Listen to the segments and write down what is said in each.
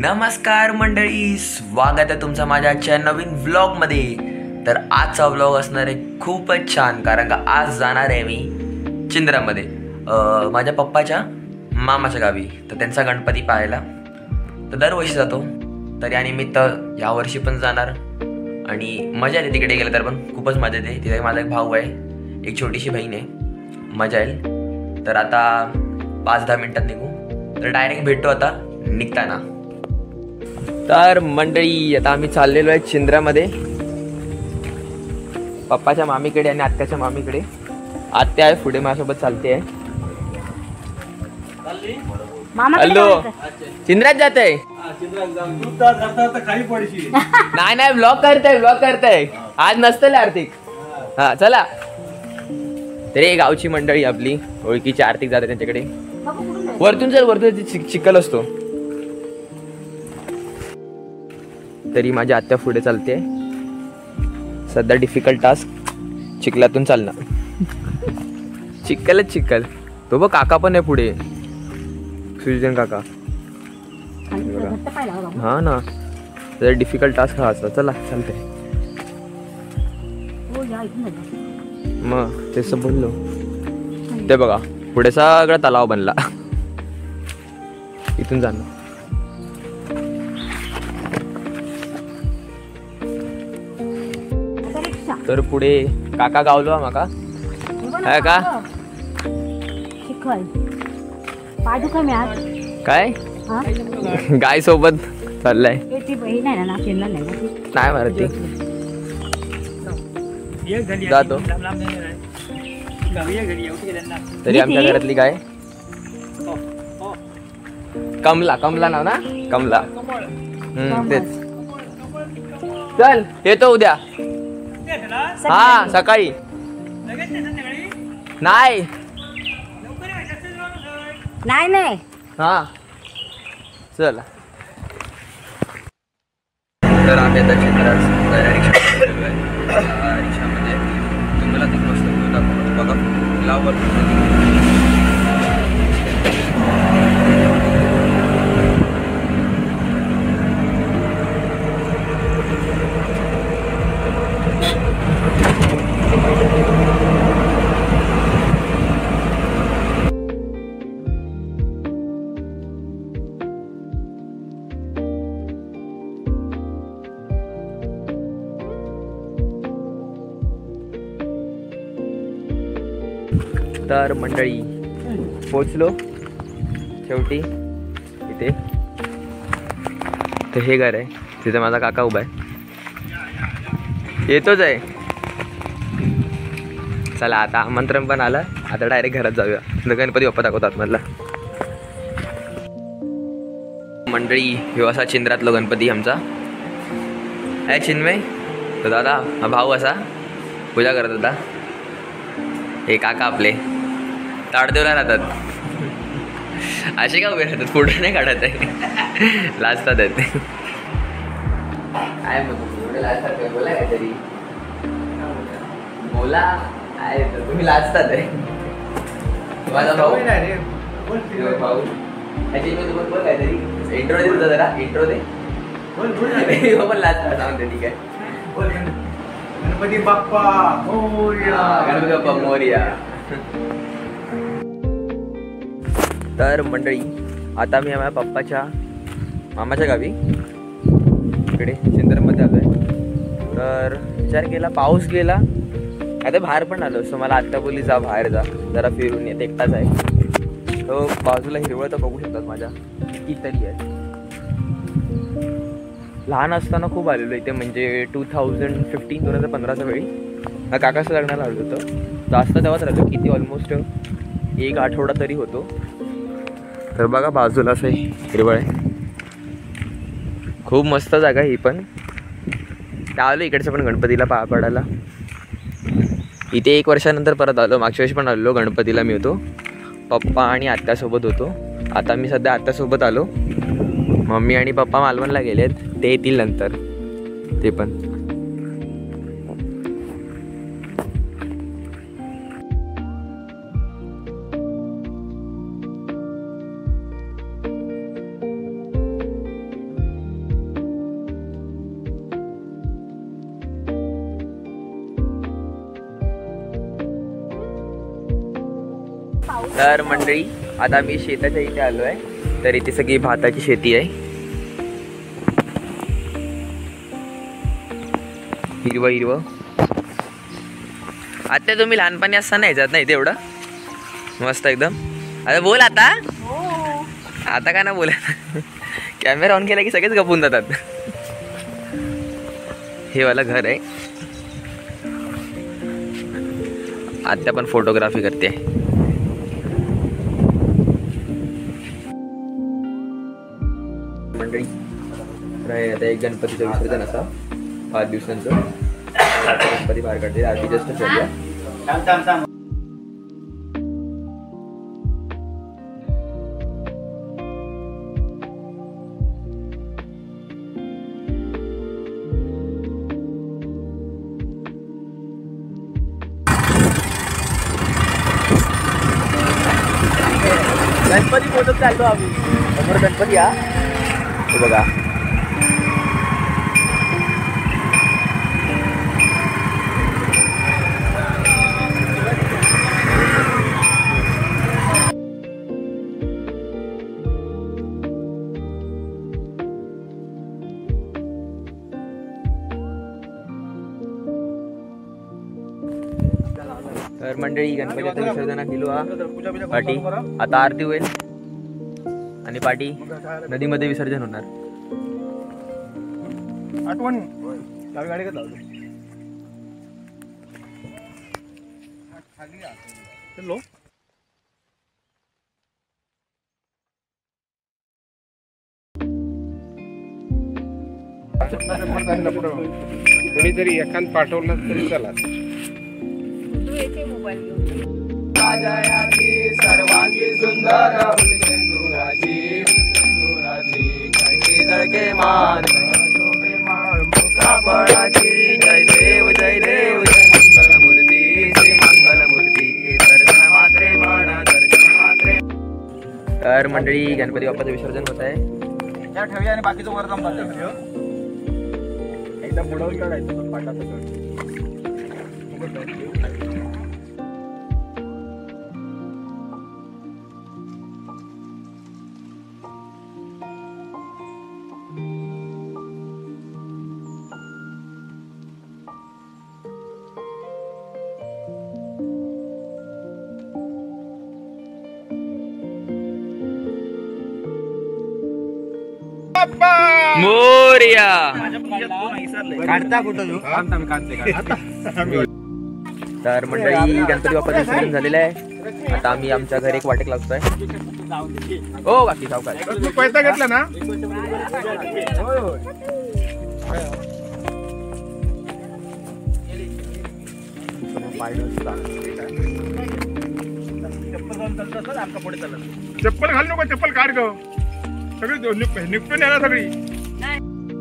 नमस्कार मंडळी, स्वागत आहे तुमचं माझ्या आजच्या नवीन व्लॉगमध्ये. तर आजचा व्लॉग असणार आहे खूपच छान, कारण का आज जाणार आहे मी चिंद्रामध्ये माझ्या पप्पाच्या मामाच्या गावी. तर त्यांचा गणपती पाहायला तर दरवर्षी जातो, तर यानिमित्त यावर्षी पण जाणार. आणि मजा येते तिकडे गेलं तर, पण खूपच मजा येते. तिथे माझा एक भाऊ आहे, एक छोटीशी बहीण आहे, मजा येईल. तर आता 5-10 मिनिटात निघू, तर डायरेक्ट भेटतो आता निघताना. तर मंडळी आता आम्ही चाललेलो आहे चिंद्रामध्ये पप्पाच्या मामीकडे आणि आत्याच्या मामीकडे. आत्या आहे पुढे माझ्यासोबत चालते आहे. हॅलो, चिंद्रात जात आहे? नाही ब्लॉग करताय आज नसतं आर्थिक. हा चला. तरी गावची मंडळी आपली ओळखीची आर्थिक जाते त्यांच्याकडे. वरतून चिखल असतो. तरी माझी आत्या पुढे चालते. सध्या डिफिकल्ट टास्क चिखलातून चालणं. चिखल तो बघ, काका पण आहे पुढे, सुजन काका. हा ना, तर डिफिकल्ट टास्क हा असता. चला चालते मग. तेच बोललो. ते बघा पुढे सगळा तलाव बनला, इथून जाणं. तर पुढे काका गावलो माका काय का काय गाय सोबत चाललाय. नाही मारती जातो. तरी आमच्या घरातली गाय कमला नाव ना, कमला. तेच. चल येतो उद्या. हा सकाळी नाही हा चला. तर आम्ही आता रिक्षामध्ये तुम्हाला ते मस्त बघा लावर. तर मंडळी पोचलो शेवटी इथे. तर हे घर आहे, तिथे माझा काका उभा आहे, येतोच आहे. चला आता आमंत्रण पण आलं, आता डायरेक्ट घरात जाऊया. गणपती बाप्पा दाखवतात मधला. मंडळी ह्यो असा चिंद्रातलो गणपती आमचा आहे. चिन्मय तो दादा हा भाऊ असा पूजा करत होता. हे काका आपले ताडदेवला राहतात. असे का उभे राहतात, फोटो नाही काढत आहे, लाजतात आहेत ते. काय म्हणतो लाजतात, बोला काहीतरी बोला. काय तुम्ही लाजतात आहे. माझा भाऊ भाऊ ह्याच्यासोबत बोल काहीतरी. इंट्रो दे तुझा, जरा इंट्रो दे. पण लाजतात म्हणते. ठीक आहे, गणपती बाप्पा मोरया. गणपती बाप्पा मोरया. तर मंडळी आता मी माझ्या पप्पाच्या मामाच्या गावी इकडे चिंद्रमध्ये आलो आहे. तर विचार केला, पाऊस गेला, आता बाहेर पण आलो. सो मला आत्ता बोलली जा बाहेर जा, जरा फिरून येते, एकटाच आहे. तो बाजूला हिरवळ तर बघू शकतात माझ्या कितीतरी आहे. लहान असताना खूप आलेलो इथे, म्हणजे 2015 वेळी काकाचं लग्नाला आलो होतं. जास्त तेव्हाच राहिलो, किती ऑलमोस्ट 1 आठवडा तरी होतो. तर बघा बाजूला असं हिरवळ आहे, खूप मस्त जागा ही पण. आलो इकडचं पण गणपतीला पाया पडायला. इथे 1 वर्षानंतर परत आलो. मागच्या वेळेस पण आलो गणपतीला मी होतो, पप्पा आणि आत्यासोबत होतो. आता मी सध्या आत्यासोबत आलो. मम्मी आणि पप्पा मालवणला गेलेत, ते येतील नंतर ते पण. तर मंडळी आता मी शेताच्या इथे आलो आहे. तर इथे सगळी भाताची शेती आहे. हिरवं हिरवं. आता तुम्ही लहानपणी असताना यायच्यात ना इथे एवढं मस्त एकदम. आता बोल आता. आता काय ना बोला. कॅमेरा ऑन केला की सगळेच गपून जातात. हे वाला घर आहे. आत्या पण फोटोग्राफी करते. मंडळी आता एक गणपतीचं विसर्जन असा 5 दिवसांचं. गणपती बाहेर काढते. आरती जस्ट ठेवल्या. गणपती फोटो चालतो आम्ही. समोर गणपती हा. हे बघा. तर मंडळी गणपतीचं विसर्जन केलो हा. पाटी आता आरती होईल आणि पाटी नदीमध्ये विसर्जन होणार. आठवण गाडी का लावलो. कोणीतरी एखाद पाठवलं तरी चला. सर्वांगी सुंदर जय देव जय देव जय मंगलमूर्ती श्री मंगलमूर्ती दर्शन मात्रे म्हणा दर्शन मात्रे. तर मंडळी गणपती बाप्पाचं विसर्जन होत आहे. त्या ठेवूया आणि बाकीचं वर जमतात. एकदम बुडवून काढायचं पाटाचं. मोरया. काढता कुठं तर मंडळी गणपती बाप्पाचं विसर्जन झालेलं आहे. आता आम्ही आमच्या घरी एक वाटेक लागतोय. ओ बाकी सावकार पैसा घेतला ना. चप्पल घाल नको. चप्पल काढ ग. सगळी निघतो ना सगळी.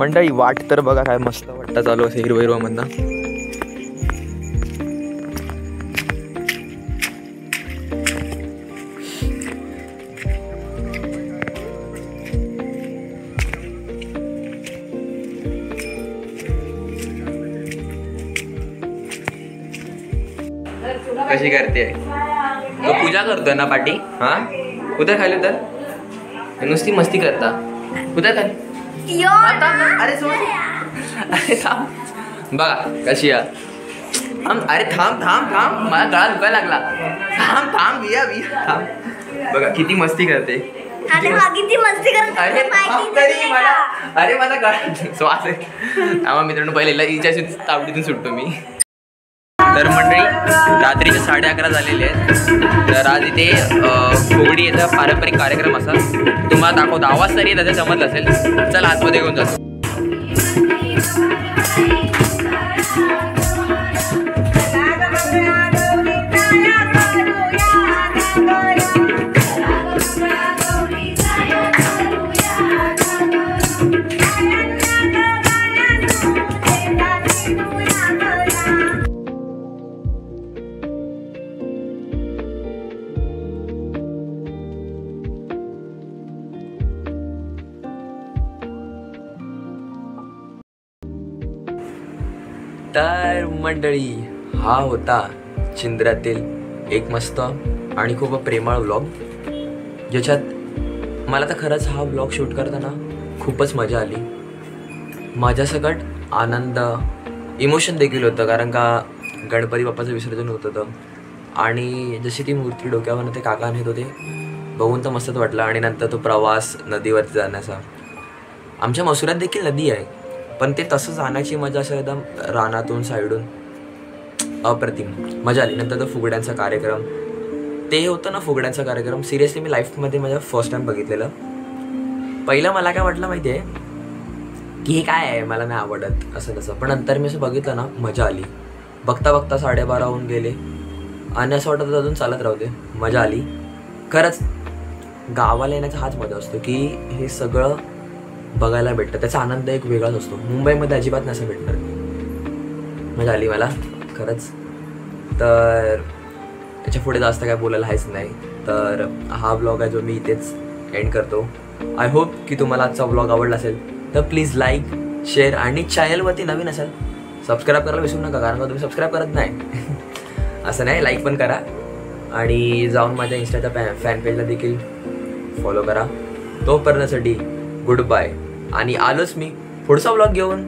मंडळी वाट तर बघा काय मस्त वाटतं चालू असे हिरवं हिरवं मधनं. कशी करते तो पूजा करतोय ना पाटी. हा उतर खाली उतर. नुसती मस्ती करता. उतर खाली. अरे अरे थांब बघा कशी या. अरे थांब थांब थांब मला गळा दुखायला लागला. थांब थांब बिया बिया थांब. बघा किती मस्ती करते. अरे तरी मला अरे मला गळा श्वास आहे. थांबा मित्रांनो पहिले हिच्याशी तावडीतून सुटतो मी. तर मंडळी रात्रीचे 11:30 झालेले आहेत. तर आज इथे फुगडी याचा पारंपरिक कार्यक्रम असा तुम्हाला दाखवतो. आवाज तरी त्याचा जमत असेल. चला आतमध्ये घेऊन जातो. तर मंडळी हा होता चिंद्रातील एक मस्त आणि खूप प्रेमळ व्लॉग, ज्याच्यात मला तर खरंच हा व्लॉग शूट करताना खूपच मजा आली. माझ्यासकट आनंद, इमोशन देखील होतं, कारण का गणपती बाप्पाचं विसर्जन होत होतं आणि जशी ती मूर्ती डोक्यावरनं ते काका नेत होते बघून तर मस्तच वाटलं. आणि नंतर तो प्रवास नदीवरती जाण्याचा, आमच्या मसुरात देखील नदी आहे, पण ते तसं जाण्याची मजा असं एकदम रानातून साईडून अप्रतिम मजा आली. नंतर तो फुगड्यांचा कार्यक्रम, ते होतं ना फुगड्यांचा कार्यक्रम, सिरियसली मी लाईफमध्ये माझ्या फर्स्ट टाइम बघितलेलं. पहिलं मला काय वाटलं माहिती आहे की हे काय आहे, मला नाही आवडत असं तसं, पण नंतर मी असं बघितलं ना मजा आली. बघता बघता 12:30 होऊन गेले आणि असं वाटतं अजून चालत राहू दे. मजा आली खरंच. गावाला येण्याचा हाच मजा असतो की हे सगळं बघायला भेटतं, त्याचा आनंद एक वेगळाच असतो. मुंबईमध्ये अजिबात नसं भेटणार. मजा आली मला खरंच. तर त्याच्या पुढे जास्त काय बोलायला आहेच नाही. तर हा व्लॉग आहे जो मी इथेच एंड करतो. आय होप की तुम्हाला आजचा व्लॉग आवडला असेल, तर प्लीज लाईक, शेअर आणि चॅनलवरती नवीन असेल सबस्क्राईब करायला विसरू नका, कारण का तुम्ही सबस्क्राईब करत नाही. असं नाही, लाईक पण करा आणि जाऊन माझ्या इंस्टाच्या फॅन पेजला देखील फॉलो करा. तोपर्यंतसाठी गुड बाय आणि आलोच मी पुढचा व्लॉग घेऊन.